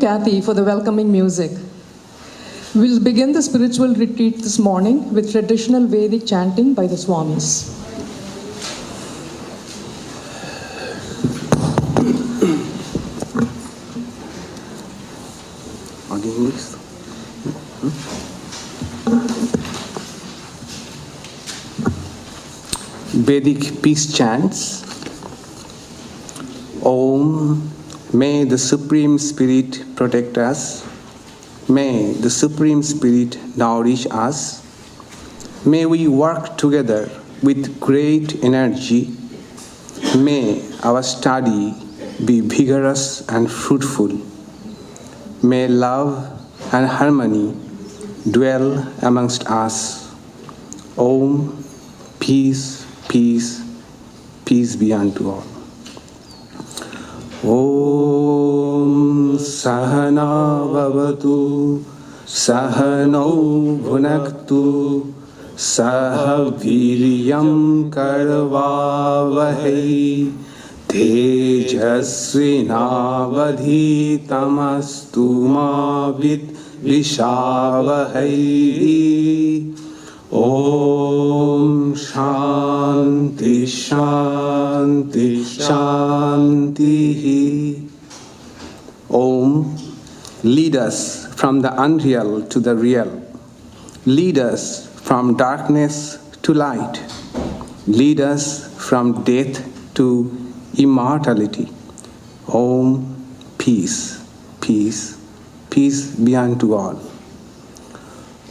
Kathy for the welcoming music. We'll begin the spiritual retreat this morning with traditional Vedic chanting by the Swamis. Vedic peace chants. Om, may the Supreme Spirit protect us. May the Supreme Spirit nourish us. May we work together with great energy. May our study be vigorous and fruitful. May love and harmony dwell amongst us. Om, peace, peace, peace be unto all. Om Sahana Vavatu Sahano Bhunaktu Sahaviryam Karvavahai Tejasvinavadhitamastu ma Vishavahai. Om Shanti Shanti Shanti. Om, lead us from the unreal to the real. Lead us from darkness to light. Lead us from death to immortality. Om, peace, peace, peace be unto all.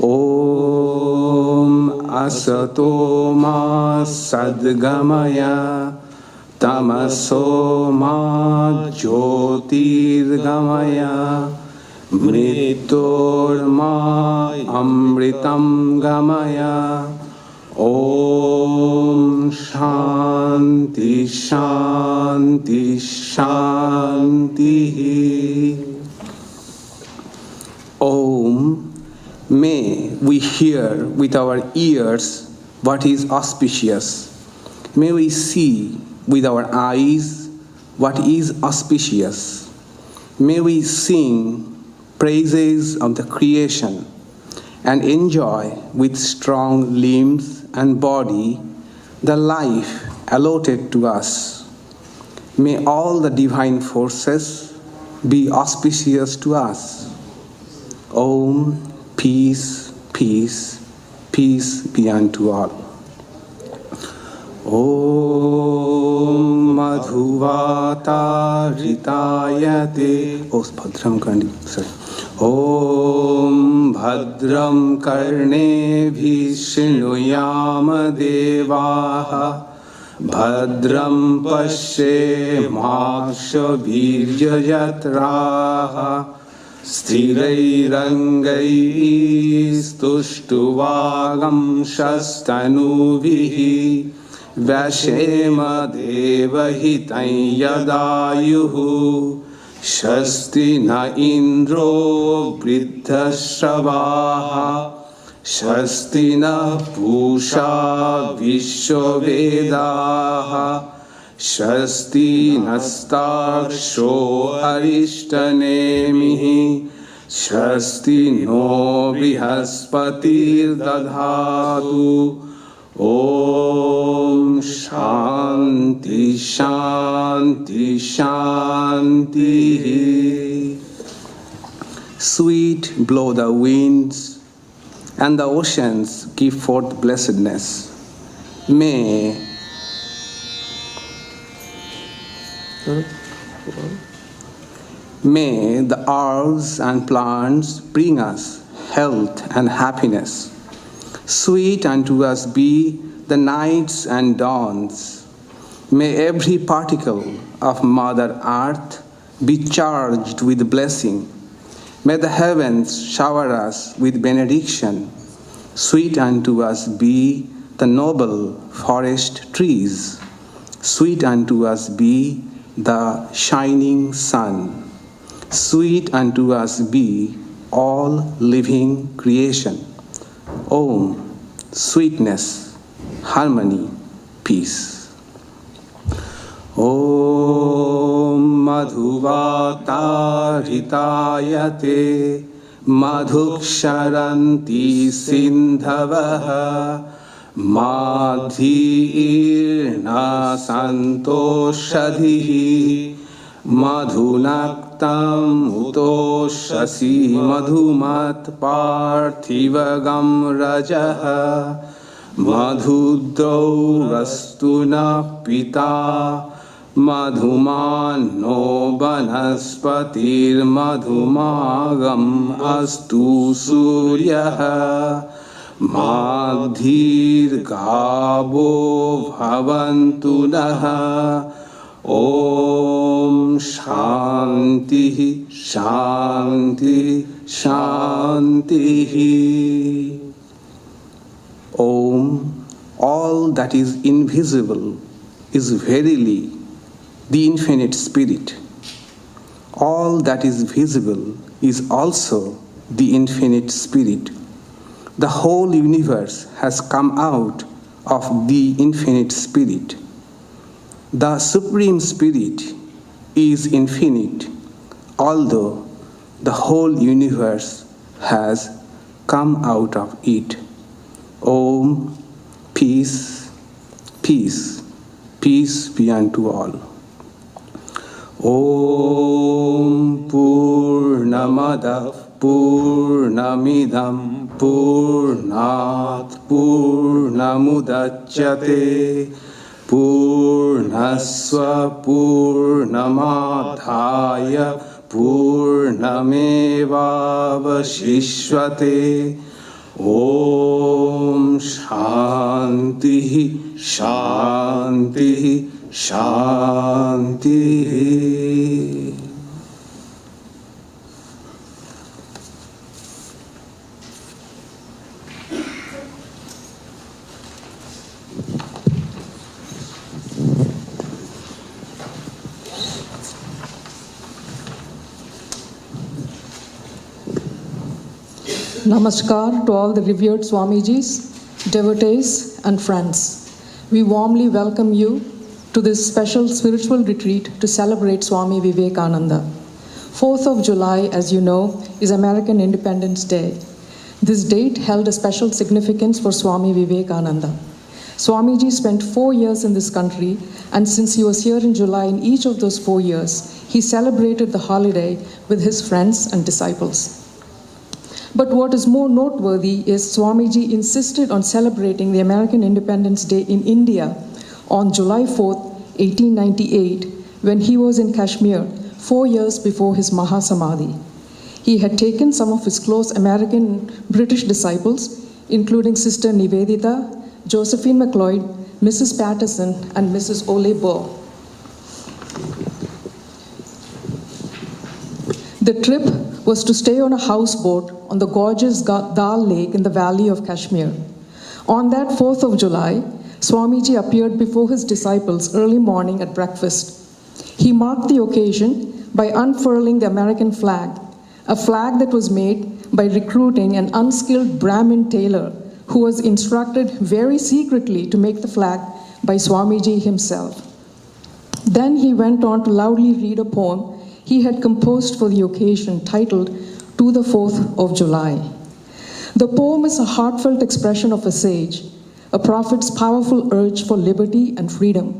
Om Asato ma Sadgamaya Tamaso ma Jyotirgamaya Mritor ma Amritam Gamaya. Om Shanti Shanti Shanti. Om, may we hear with our ears what is auspicious. May we see with our eyes what is auspicious. May we sing praises of the creation and enjoy with strong limbs and body the life allotted to us. May all the divine forces be auspicious to us. Om, peace, peace, peace be unto all. Om Madhuvata Ritayate. Oh, Bhadram Karni. Sorry. Om Bhadram Karne Vishnuyama Devaha. Bhadram Pashe Maksha Virya Yatraha. Sthirairangai stuštuvagam shastanuvihi Vyashema devahitai yadayuhu Shasti na indro vriddhashravaha Shasti na pusha vishwavedaha Shasti nastaksho arishtanemihi Shasti no brihaspatir dadhatu. Om Shanti Shanti Shanti. Sweet blow the winds and the oceans give forth blessedness. May the herbs and plants bring us health and happiness. Sweet unto us be the nights and dawns. May every particle of Mother Earth be charged with blessing. May the heavens shower us with benediction. Sweet unto us be the noble forest trees. Sweet unto us be the shining sun. Sweet unto us be all living creation. Om, sweetness, harmony, peace. Om मधुवातारितायते मधुक्षरन्ति सिन्धवः माधीर्न सन्तोषधिः मधुनक्तम् उतोषसि मधुमत्पार्थिवगं रजः मधुद्रौरस्तु नः पिता मधुमान्नो वनस्पतिर्मधुमागम् अस्तु सूर्यः माधीर्गावो भवन्तु नः ॐ शान्तिः शान्तिः शान्तिः Om, all that is invisible is verily the infinite spirit. All that is visible is also the infinite spirit. The whole universe has come out of the infinite spirit. The Supreme Spirit is infinite, although the whole universe has come out of it. Om, peace, peace, peace be unto all. Om Purnamadav Purnamidam Purnat Purnamudachyate Purnasva Purnamadhaya Purnamevavashishvate Om Shantihi Shantihi Shantihi. Namaskar to all the revered Swamijis, devotees and friends. We warmly welcome you to this special spiritual retreat to celebrate Swami Vivekananda. 4th of July, as you know, is American Independence Day. This date held a special significance for Swami Vivekananda. Swamiji spent 4 years in this country, and since he was here in July in each of those 4 years, he celebrated the holiday with his friends and disciples. But what is more noteworthy is Swamiji insisted on celebrating the American Independence Day in India on July 4th, 1898, when he was in Kashmir 4 years before his Mahasamadhi. He had taken some of his close American British disciples, including Sister Nivedita, Josephine McLeod, Mrs. Patterson, and Mrs. Ole Burr. The trip was to stay on a houseboat on the gorgeous Dal Lake in the valley of Kashmir. On that 4th of July, Swamiji appeared before his disciples early morning at breakfast. He marked the occasion by unfurling the American flag, a flag that was made by recruiting an unskilled Brahmin tailor who was instructed very secretly to make the flag by Swamiji himself. Then he went on to loudly read a poem he had composed for the occasion titled To the 4th of July. The poem is a heartfelt expression of a sage, a prophet's powerful urge for liberty and freedom.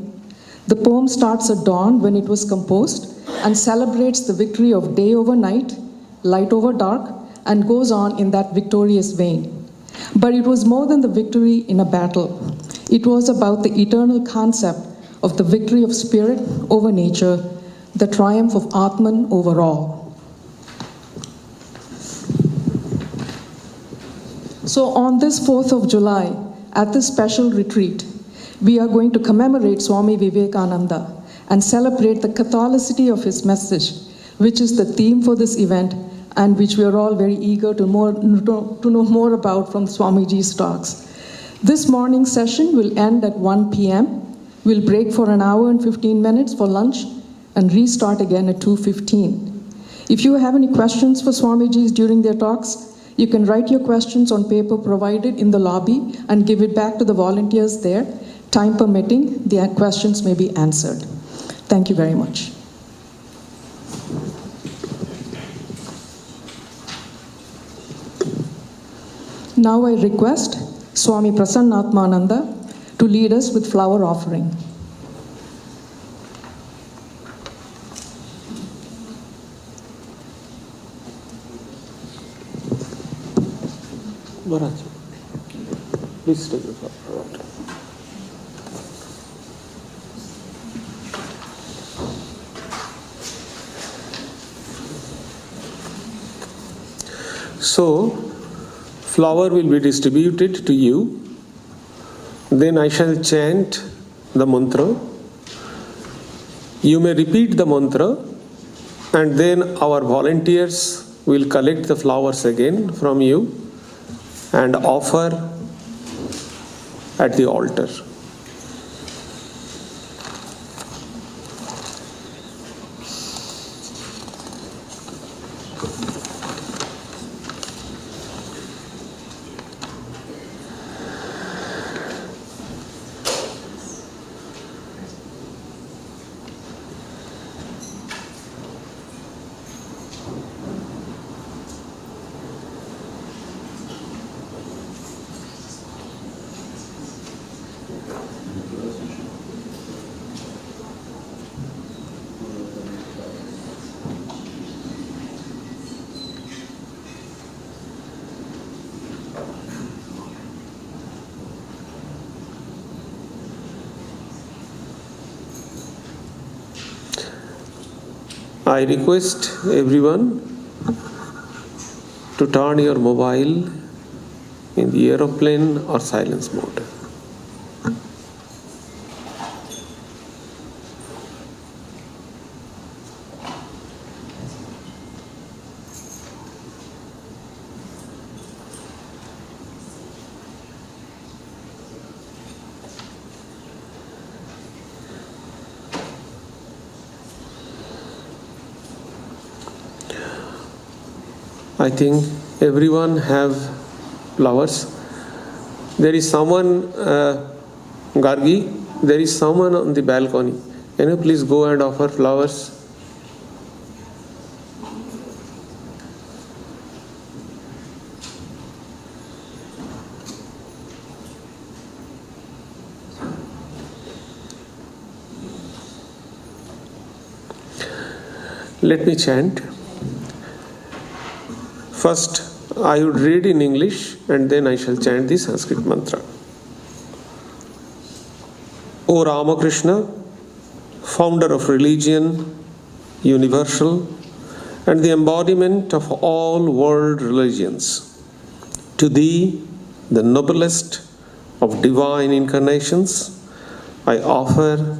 The poem starts at dawn when it was composed and celebrates the victory of day over night, light over dark, and goes on in that victorious vein. But it was more than the victory in a battle. It was about the eternal concept of the victory of spirit over nature, the triumph of Atman over all. So on this 4th of July, at this special retreat, we are going to commemorate Swami Vivekananda and celebrate the Catholicity of his message, which is the theme for this event and which we are all very eager to know more about from Swamiji's talks. This morning's session will end at 1 p.m. We'll break for an hour and 15 minutes for lunch and restart again at 2:15. If you have any questions for Swamiji's during their talks, you can write your questions on paper provided in the lobby and give it back to the volunteers there. Time permitting, the questions may be answered. Thank you very much. Now I request Swami Prasannatmananda to lead us with flower offering. Maharaj, please take the flower. So, flower will be distributed to you. Then I shall chant the mantra. You may repeat the mantra, and then our volunteers will collect the flowers again from you and offer at the altar. I request everyone to turn your mobile in the aeroplane or silence mode. I think everyone have flowers. There is someone, Gargi, there is someone on the balcony. Can you please go and offer flowers? Let me chant. First, I would read in English and then I shall chant the Sanskrit mantra. O Ramakrishna, founder of religion, universal, and the embodiment of all world religions, to thee, the noblest of divine incarnations, I offer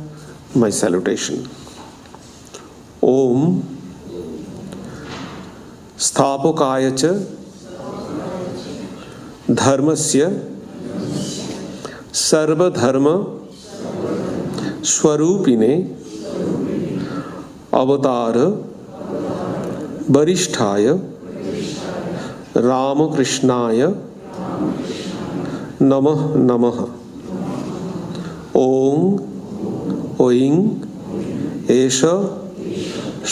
my salutation. Om स्थापकाय च धर्मस्य सर्वधर्म स्वरूपिणे अवतार वरिष्ठाय रामकृष्णाय नमः नमः। ओं ओइं एष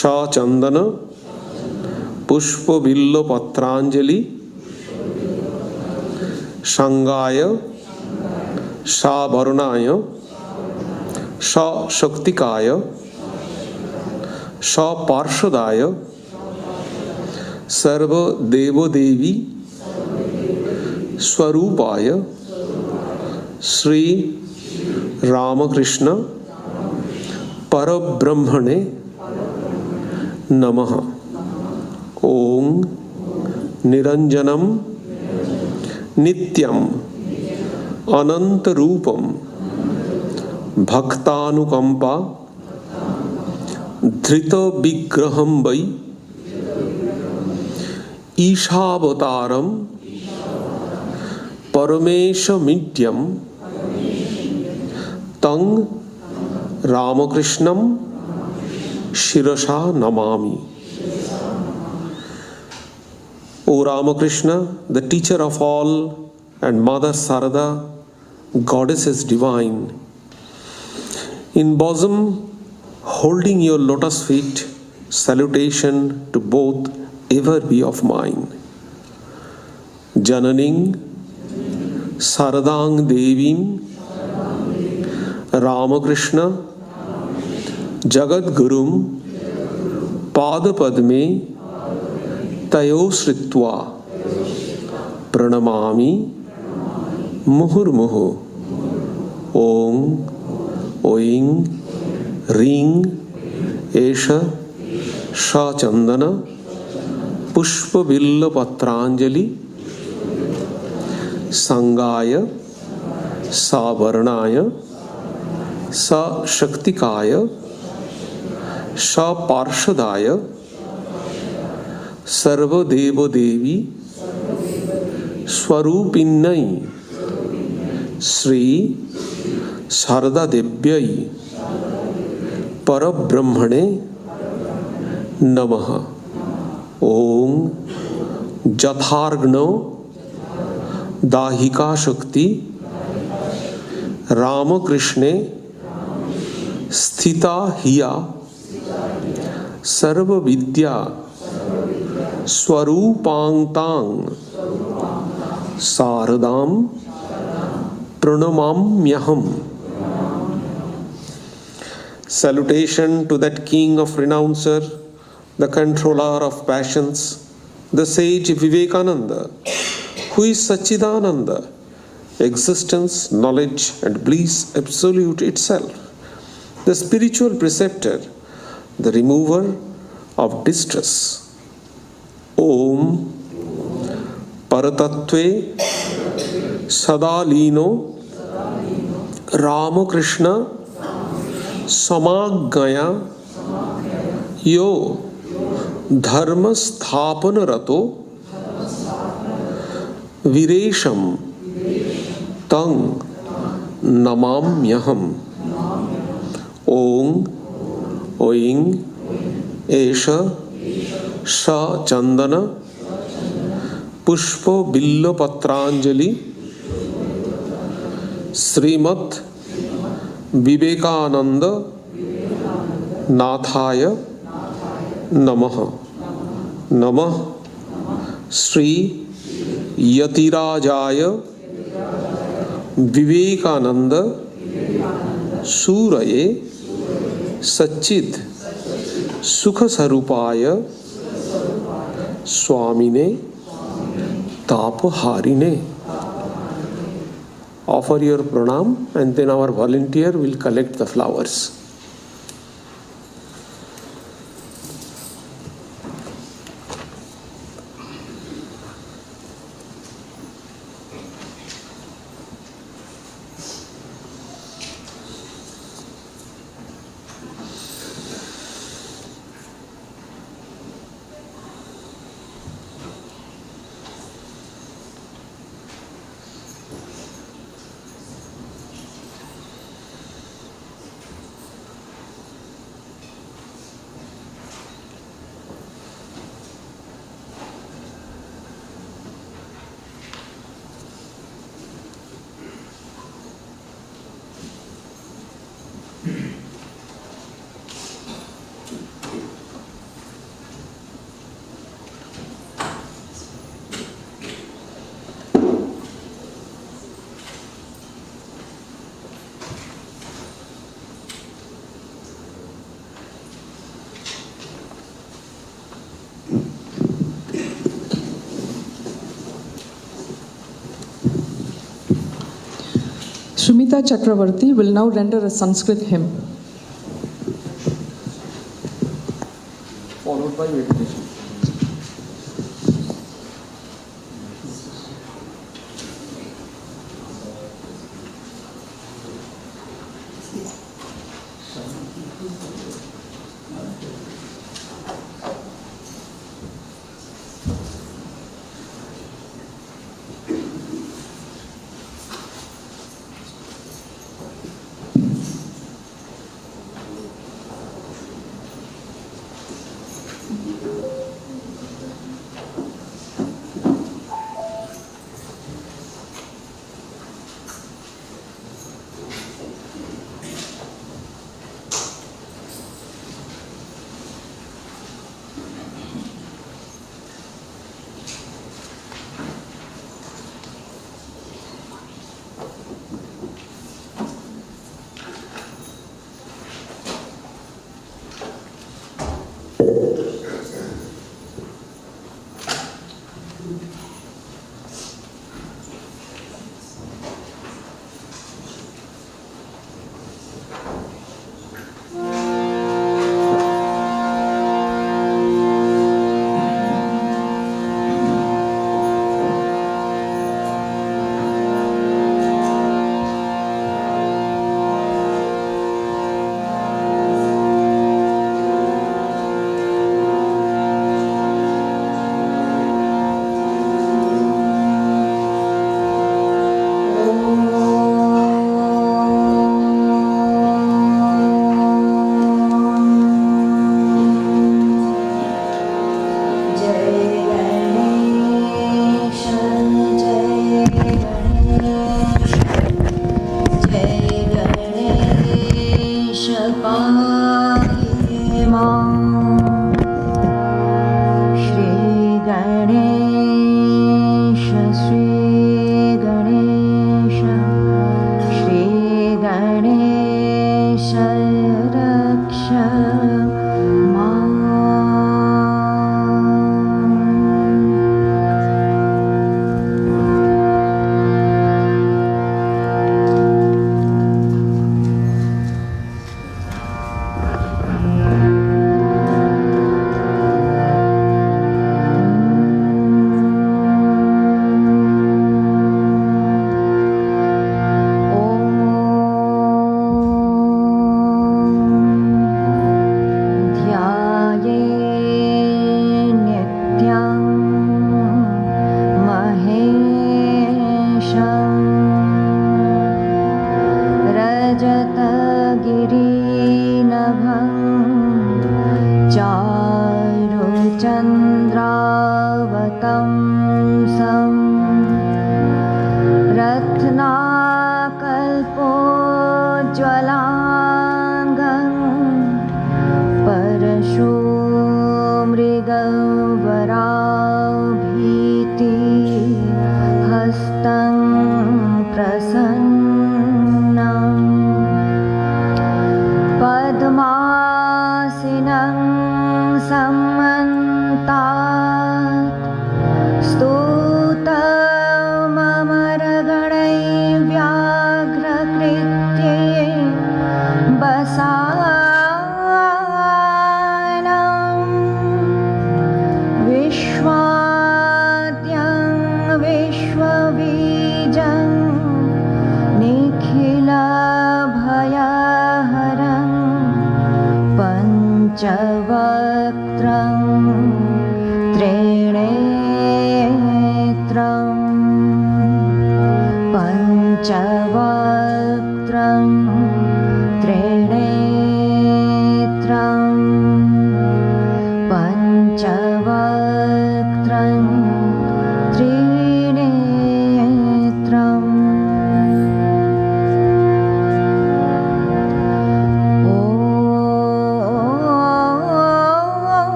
शाचंदन पुष्प बिल्लो पत्रांजलि संगाय शावरुणाय शक्तिकाय पार्षदाय सर्व देवदेवी स्वरूपाय श्री रामकृष्ण परब्रह्मणे नमः। ओम निरंजनम नित्यम अनंत रूपम भक्तानुकंपा धृत विग्रहं वै ईशावतारम परमेशमीड्यम तं रामकृष्णं शिरसा Namami. O Ramakrishna, the teacher of all, and Mother Sarada, goddesses divine, in bosom holding your lotus feet, salutation to both ever be of mine. Jananing Saradang Devim Ramakrishna Jagat Gurum Pada Padme Tayo Sritva Pranamami Muhurmuhu Om Oing Ring Esha Shachandana Pushpa Villa Patranjali Sangaya Savarnaya Sa Shaktikaya Sa Parshadaya Sarva Deva Devi Swarupinnai Sri Sarada Devyai Parabrahmane Namaha Om Jathargno Dahika Shakti Ramakrishne Sthita Hiya Sarva Vidya Swarupangtang Saradam Pranamamyaham. Salutation to that King of Renouncer, the controller of passions, the sage Vivekananda, who is Sachidananda, existence, knowledge and bliss absolute itself, the spiritual preceptor, the remover of distress. Om Paratatve Sadalino Ramakrishna Samagaya Yo Dharma Sthapana Rato Viresham Tang Namamyaham. Om Oing Esha Sha Chandana Pushpa Billa Patranjali Srimat Vivekananda Nathaya Namaha. Namah Sri Yatirajaya Vivekananda Suraye Sachid Sukha Sarupaya Swamine Tapaharine. Offer your pranam and then our volunteer will collect the flowers. Srimita Chakravarti will now render a Sanskrit hymn. Followed by meditation.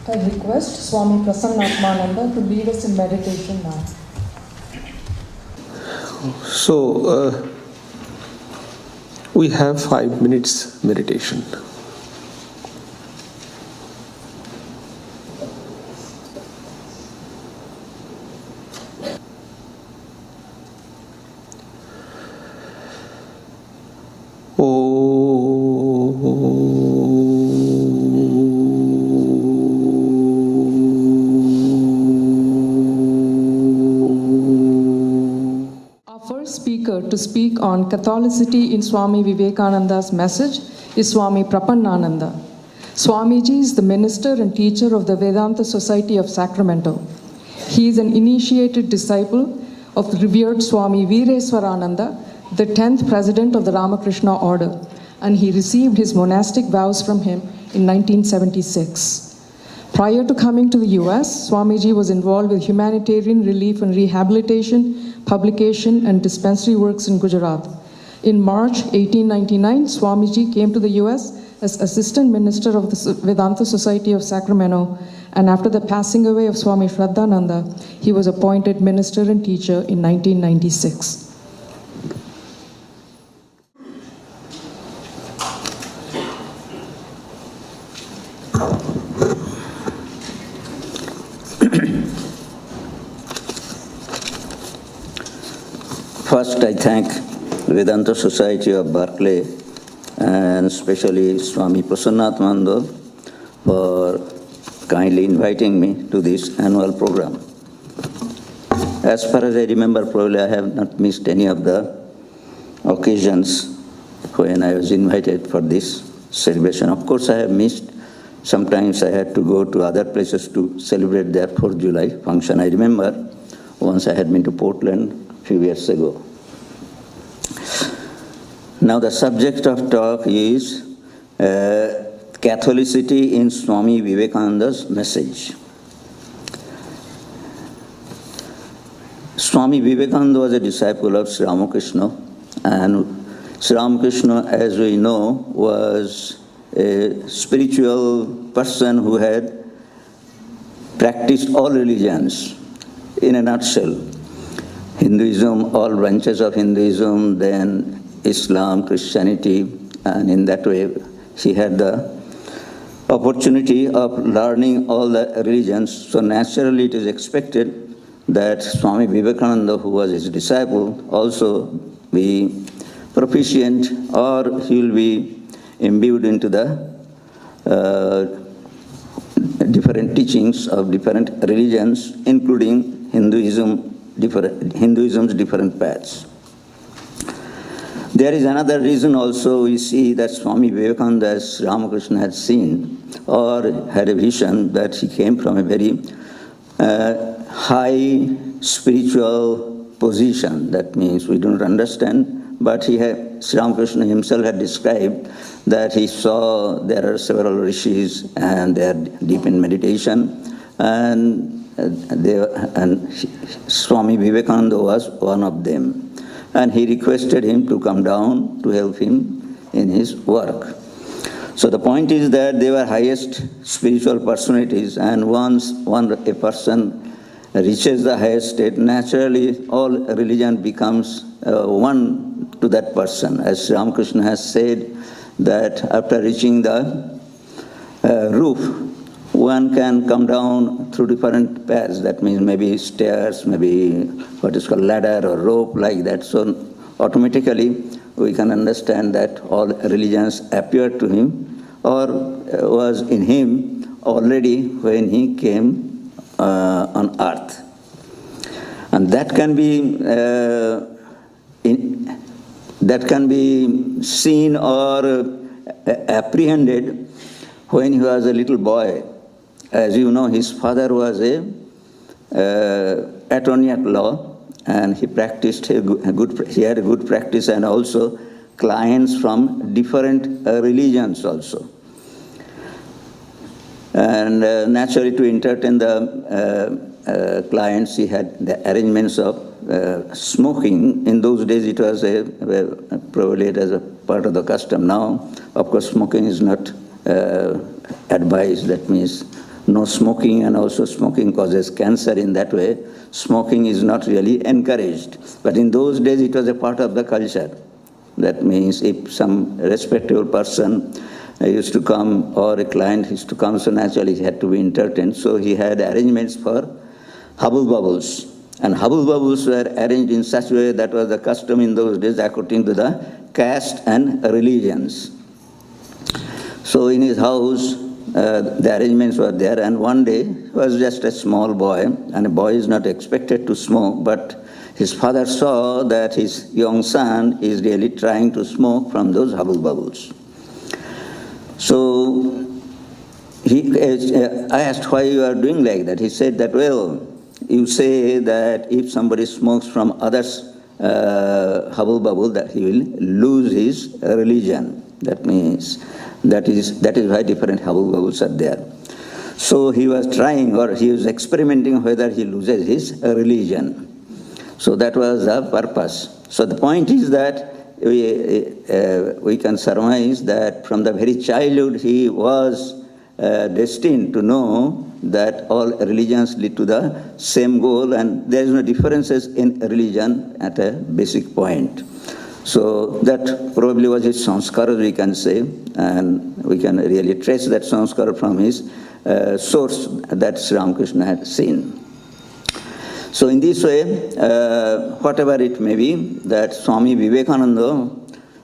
I request Swami Prasannatmananda to lead us in meditation now. So, we have 5 minutes meditation. Our first speaker to speak on Catholicity in Swami Vivekananda's message is Swami Prapannananda. Swamiji is the minister and teacher of the Vedanta Society of Sacramento. He is an initiated disciple of the revered Swami Veereswarananda, the 10th president of the Ramakrishna order, and he received his monastic vows from him in 1976. Prior to coming to the US, Swamiji was involved with humanitarian relief and rehabilitation, publication, and dispensary works in Gujarat. In March 1899, Swamiji came to the US as assistant minister of the Vedanta Society of Sacramento, and after the passing away of Swami Shraddhananda, he was appointed minister and teacher in 1996. First, I thank Vedanta Society of Berkeley and especially Swami Prasannatmananda for kindly inviting me to this annual program. As far as I remember, probably I have not missed any of the occasions when I was invited for this celebration. Of course, I have missed. Sometimes I had to go to other places to celebrate their 4th of July function. I remember once I had been to Portland a few years ago. Now the subject of talk is Catholicity in Swami Vivekananda's message. Swami Vivekananda was a disciple of Sri Ramakrishna, and Sri Ramakrishna, as we know, was a spiritual person who had practiced all religions in a nutshell. Hinduism, all branches of Hinduism, then Islam, Christianity, and in that way he had the opportunity of learning all the religions. So naturally it is expected that Swami Vivekananda, who was his disciple, also be proficient, or he will be imbued into the different teachings of different religions, including Hinduism's different paths. There is another reason also we see that Swami Vivekananda, as Ramakrishna had seen or had a vision, that he came from a very high spiritual position. That means we don't understand, but Sri Ramakrishna himself had described that he saw there are several rishis and they are deep in meditation, and Swami Vivekananda was one of them. And he requested him to come down to help him in his work. So the point is that they were highest spiritual personalities, and once a person reaches the highest state, naturally all religion becomes one to that person. As Sri Ramakrishna has said, that after reaching the roof, one can come down through different paths. That means maybe stairs, maybe what is called ladder or rope, like that. So automatically we can understand that all religions appeared to him or was in him already when he came on earth. And that can be seen or apprehended when he was a little boy. As you know, his father was a attorney at law, and he practiced he had a good practice, and also clients from different religions also. And naturally, to entertain the clients, he had the arrangements of smoking. In those days, it was probably as a part of the custom. Now, of course, smoking is not advised. That means no smoking, and also smoking causes cancer. In that way, smoking is not really encouraged. But in those days, it was a part of the culture. That means if some respectable person used to come, or a client used to come, so naturally he had to be entertained. So he had arrangements for hubble bubbles. And hubble bubbles were arranged in such a way that was the custom in those days according to the caste and religions. So in his house, the arrangements were there, and one day he was just a small boy, and a boy is not expected to smoke, but his father saw that his young son is really trying to smoke from those hubble bubbles. So I asked why you are doing like that. He said that, well, you say that if somebody smokes from others' hubble bubble, that he will lose his religion. That means that is why different hubble bubbles are there. So he was trying, or he was experimenting whether he loses his religion. So that was the purpose. So the point is that we can surmise that from the very childhood he was destined to know that all religions lead to the same goal, and there is no differences in religion at a basic point. So that probably was his sanskara, we can say, and we can really trace that sanskara from his source that Sri Ramakrishna had seen. So in this way, whatever it may be, that Swami Vivekananda,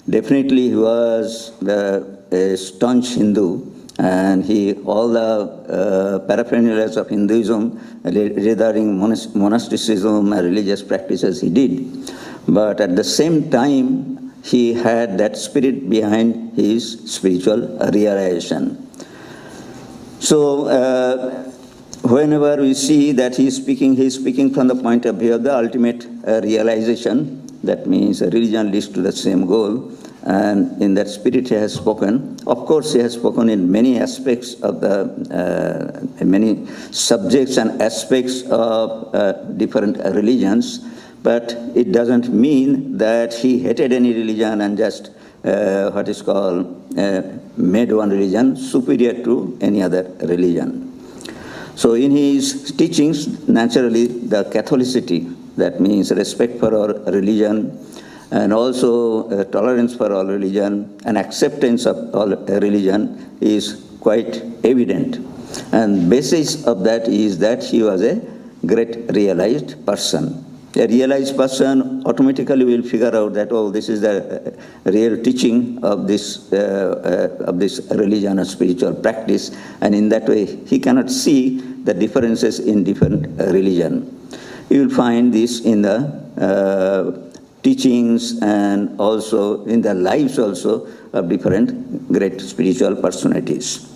definitely he was a staunch Hindu, and all the paraphernalia of Hinduism regarding monasticism and religious practices he did. But at the same time, he had that spirit behind his spiritual realization. So whenever we see that he is speaking from the point of view of the ultimate realization. That means religion leads to the same goal. And in that spirit he has spoken. Of course, he has spoken in many aspects of many subjects and aspects of different religions. But it doesn't mean that he hated any religion and just what is called made one religion superior to any other religion. So in his teachings, naturally, the Catholicity, that means respect for our religion, and also tolerance for all religion, and acceptance of all religion is quite evident. And basis of that is that he was a great realized person. A realized person automatically will figure out that, oh, this is the real teaching of this religion or spiritual practice, and in that way he cannot see the differences in different religion. You will find this in the teachings and also in the lives also of different great spiritual personalities.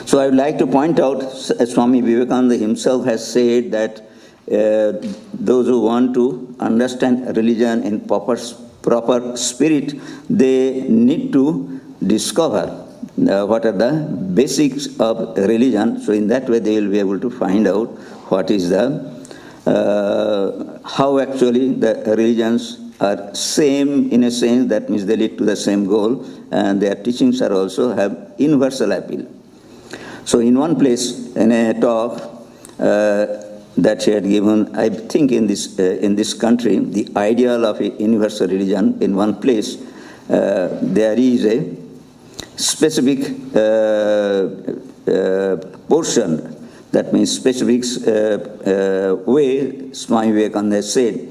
So I would like to point out, Swami Vivekananda himself has said that those who want to understand religion in proper spirit, they need to discover what are the basics of religion. So in that way they will be able to find out what is how actually the religions are same in a sense, that means they lead to the same goal, and their teachings are also have universal appeal. So in one place, in a talk that she had given, I think in this country, the ideal of a universal religion, in one place, there is a specific portion, that means specific way, Swami Vivekananda said,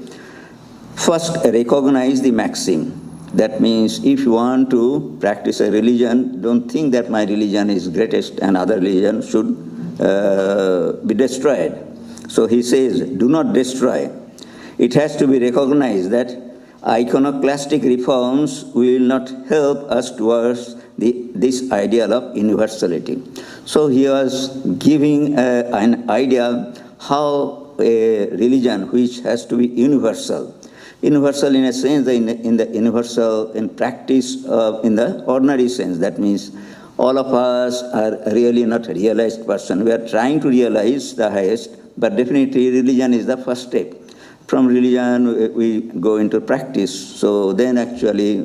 first recognize the maxim. That means if you want to practice a religion, don't think that my religion is greatest and other religion should be destroyed. So he says, do not destroy. It has to be recognized that iconoclastic reforms will not help us towards this ideal of universality. So he was giving an idea how a religion which has to be universal in a sense, in the universal, in practice, in the ordinary sense. That means all of us are really not a realized person. We are trying to realize the highest, but definitely religion is the first step. From religion, we go into practice. So then actually,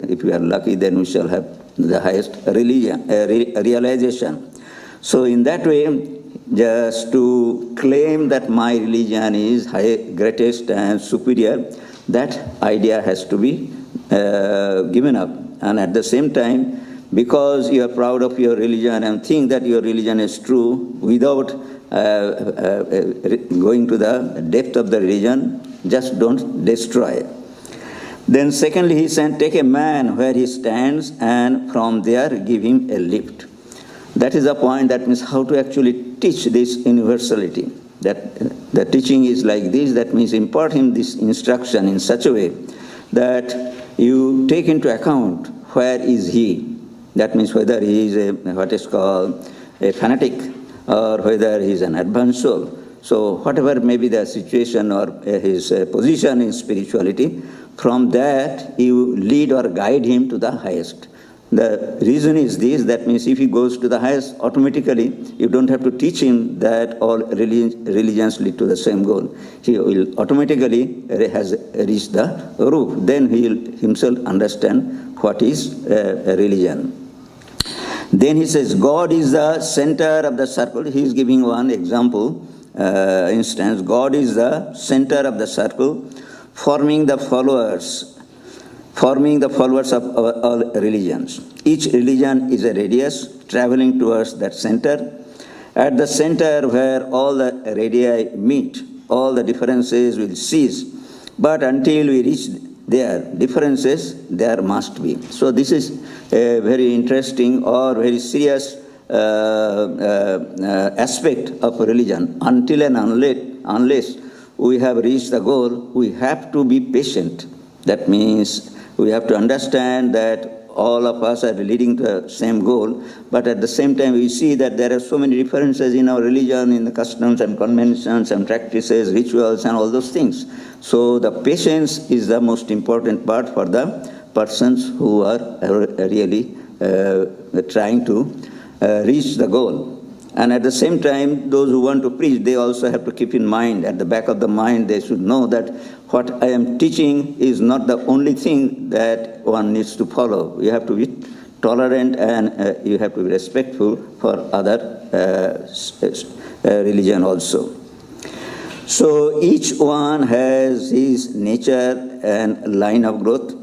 if we are lucky, then we shall have the highest realization. So in that way, just to claim that my religion is greatest and superior, that idea has to be given up. And at the same time, because you are proud of your religion and think that your religion is true, without going to the depth of the religion, just don't destroy. Then secondly, he said, take a man where he stands and from there give him a lift. That is the point. That means how to actually teach this universality. That the teaching is like this, that means impart him this instruction in such a way that you take into account where is he. That means whether he is what is called a fanatic or whether he is an advanced soul. So whatever may be the situation or his position in spirituality, from that you lead or guide him to the highest. The reason is this, that means if he goes to the highest, automatically you don't have to teach him that all religions lead to the same goal. He will automatically has reached the roof. Then he will himself understand what is a religion. Then he says, God is the center of the circle. He is giving one example, instance. God is the center of the circle, forming the followers of all religions. Each religion is a radius traveling towards that center. At the center where all the radii meet, all the differences will cease. But until we reach there, differences there must be. So this is a very interesting or very serious aspect of religion. Until and unless we have reached the goal, we have to be patient. That means we have to understand that all of us are leading to the same goal, but at the same time we see that there are so many differences in our religion, in the customs and conventions and practices, rituals and all those things. So the patience is the most important part for the persons who are really trying to reach the goal. And at the same time, those who want to preach, they also have to keep in mind, at the back of the mind, they should know that what I am teaching is not the only thing that one needs to follow. You have to be tolerant and you have to be respectful for other religion also. So each one has his nature and line of growth.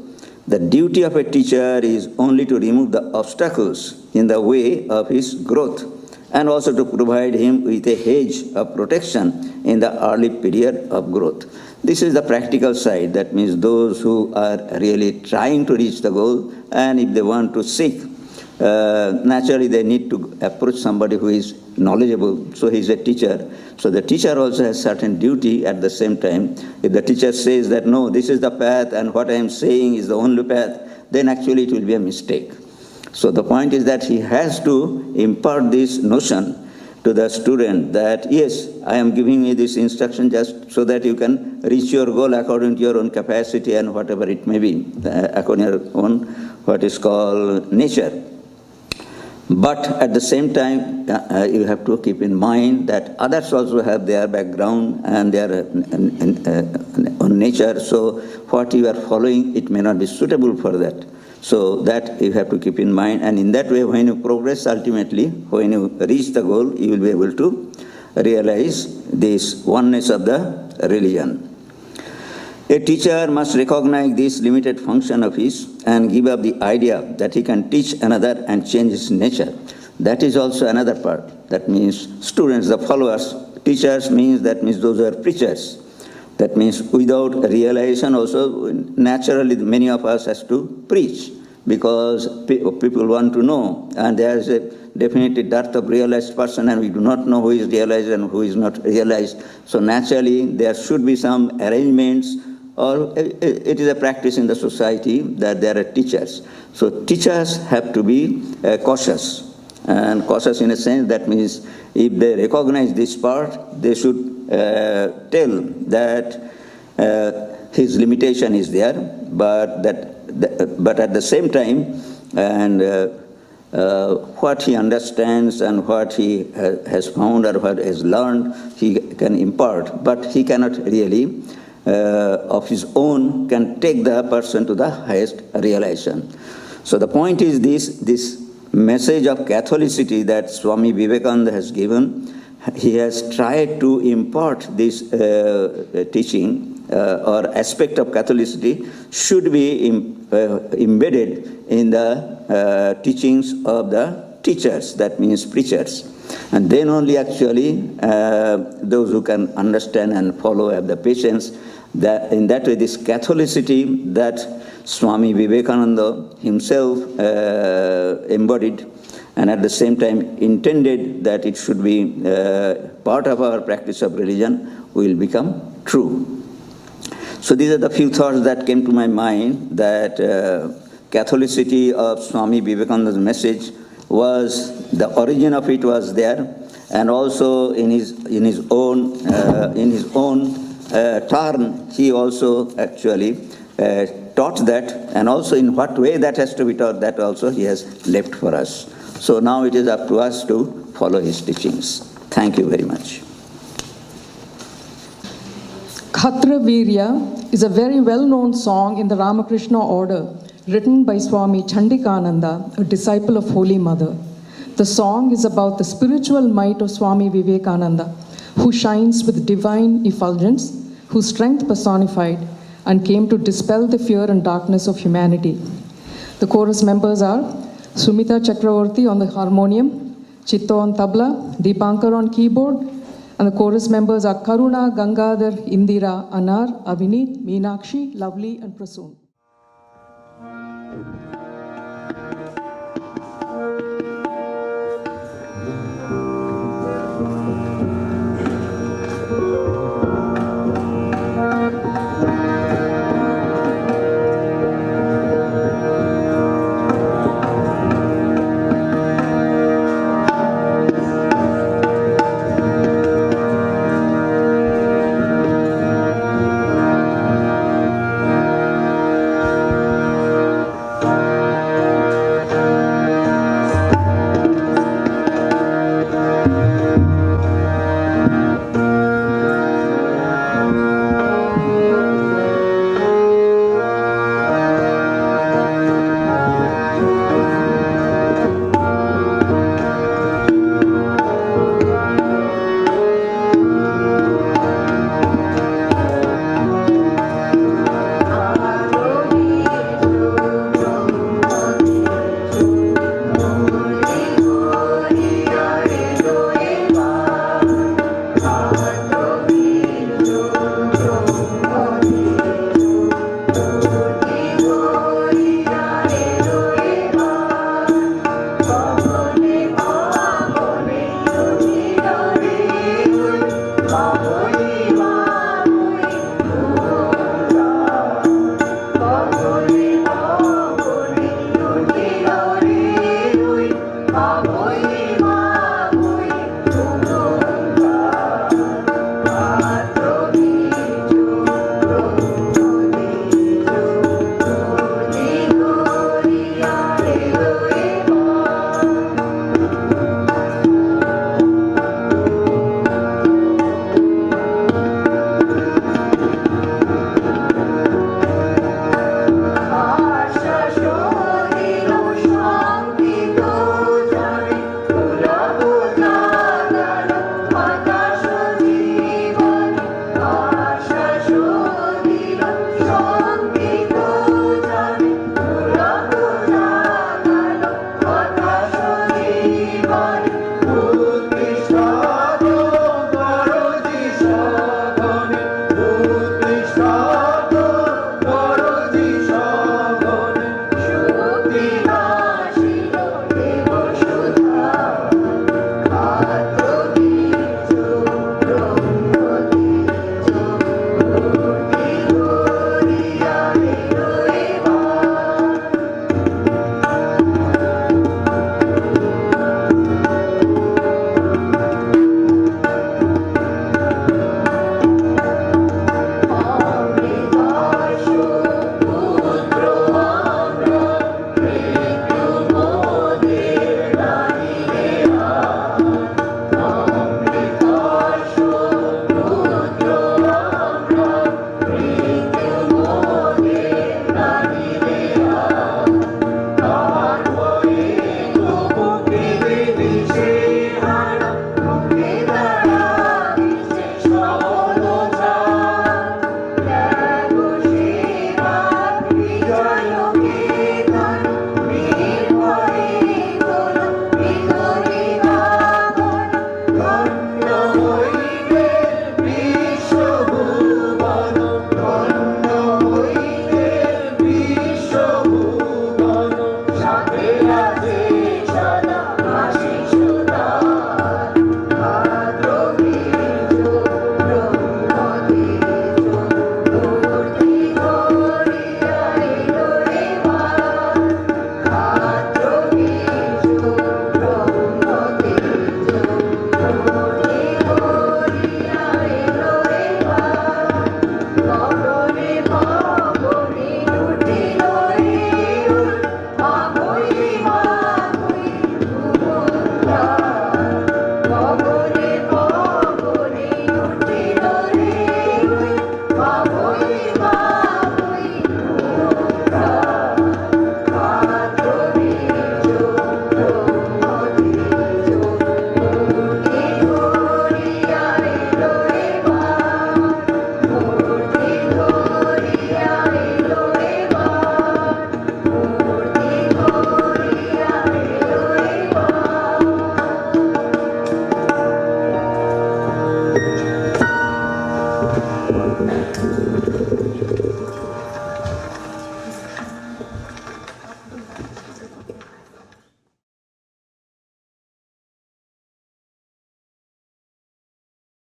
The duty of a teacher is only to remove the obstacles in the way of his growth, and also to provide him with a hedge of protection in the early period of growth. This is the practical side. That means those who are really trying to reach the goal, and if they want to seek, naturally they need to approach somebody who is knowledgeable. So he is a teacher. So the teacher also has certain duty at the same time. If the teacher says that, no, this is the path and what I am saying is the only path, then actually it will be a mistake. So the point is that he has to impart this notion to the student that, yes, I am giving you this instruction just so that you can reach your goal according to your own capacity and whatever it may be, according to your own what is called nature. But at the same time, you have to keep in mind that others also have their background and their own nature. So what you are following, it may not be suitable for that. So that you have to keep in mind, and in that way, when you progress, ultimately, when you reach the goal, you will be able to realize this oneness of the religion. A teacher must recognize this limited function of his and give up the idea that he can teach another and change his nature. That is also another part. That means students, the followers. Teachers means those who are preachers. That means without realization also, naturally many of us has to preach because people want to know, and there is a definitely dearth of realized person, and we do not know who is realized and who is not realized. So naturally there should be some arrangements, or it is a practice in the society that there are teachers. So teachers have to be cautious, and cautious in a sense that means if they recognize this part, they should tell that his limitation is there, but at the same time, and what he understands and what he has found or what has learned, he can impart, but he cannot really, of his own, can take the person to the highest realization. So the point is this message of Catholicity that Swami Vivekananda has given. He has tried to impart this teaching or aspect of Catholicity should be embedded in the teachings of the teachers, that means preachers. And then only actually those who can understand and follow, have the patience, That in that way, this Catholicity that Swami Vivekananda himself embodied, and at the same time intended that it should be part of our practice of religion, will become true. So these are the few thoughts that came to my mind, that Catholicity of Swami Vivekananda's message was, the origin of it was there, and also in his own turn, he also actually taught that, and also in what way that has to be taught, that also he has left for us. So now it is up to us to follow his teachings. Thank you very much. Khatra Virya is a very well-known song in the Ramakrishna order, written by Swami Chandikananda, a disciple of Holy Mother. The song is about the spiritual might of Swami Vivekananda, who shines with divine effulgence, whose strength personified, and came to dispel the fear and darkness of humanity. The chorus members are Sumita Chakravarti on the harmonium, Chitto on tabla, Deepankar on keyboard, and the chorus members are Karuna, Gangadhar, Indira, Anar, Avinit, Meenakshi, Lovely, and Prasoon.